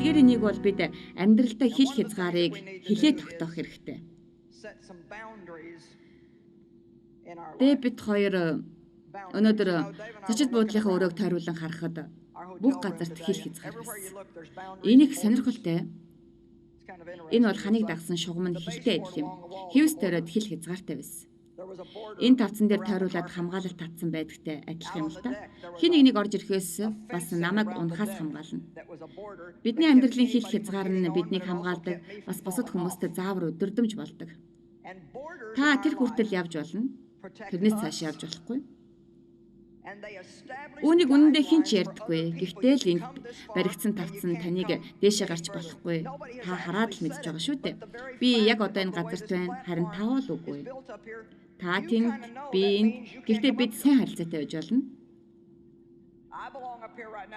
Эдгээр энийг бол бид амьдралдаа хил хязгаарыг хилээ тогтоох хэрэгтэй. Дэвид хоёр өнөөдөр зочид буудлынхаа өрөөг тойруулан харахад бүх газарт хил хязгаар байсан. Энэ их сонирхолтой. Энэ бол ханыг дагсан шугам нь хилтэй адил юм. Хивс төрөд хил хязгаартай байсан. Энэ тавцан дээр тойруулаад хамгаалалт татсан байдагтай адилхан юм л та. Хин нэгнийг орж ирэхээс бас намайг унахаас хамгаална. Бидний амьдралын хил хязгаар нь биднийг хамгаалдаг, бас бусад хүмүүстэй заавар өдөрдөмж болдог. Та тэр хүртэл явж болно. Тэрнээс цааш явж болохгүй. Үүнийг үнэндээ хэн ч ярьдаггүй. Гэхдээ л энд баригдсан тавцан таныг дээшээ гарч болохгүй. Та хараад л мэдж байгаа шүү дээ. Би яг одоо энэ газарт байна. Харин та бол үгүй. Та тэнд, би энд. Гэхдээ бид сайн харилцаатай байж болно.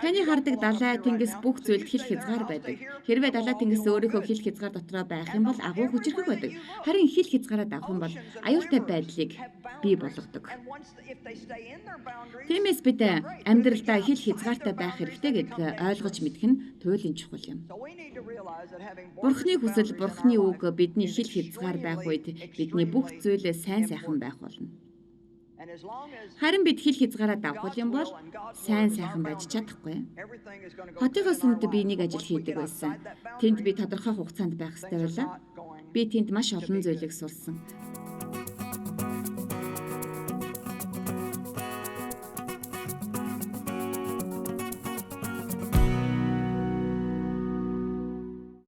Таны хардаг далай тэнгис бүх зүйлд хил хязгаар байдаг. Хэрвээ далай тэнгис өөрийнхөө хил хязгаар дотроо байх юм бол агуу хүчрэх байдаг. Харин хил хязгаараа давах юм бол аюултай байдлыг бий болгодог. Тиймээс бид амьдралдаа хил хязгаартай байх хэрэгтэй гэдгийг ойлгож мэдэх нь туйлын чухал юм. Бурхны хүсэл, Бурхны үг бидний хил хязгаар байх үед бидний бүх зүйлээ сайн сайхан байх болно. Харин бид хил хязгаараа давах юм бол сайн сайхан байж чадахгүй. Хотыгоос өмнө би нэг ажил хийдэг байсан. Тэнд би тодорхой хугацаанд байх ёстой байлаа. Би тэнд маш олон зүйлийг сурсан.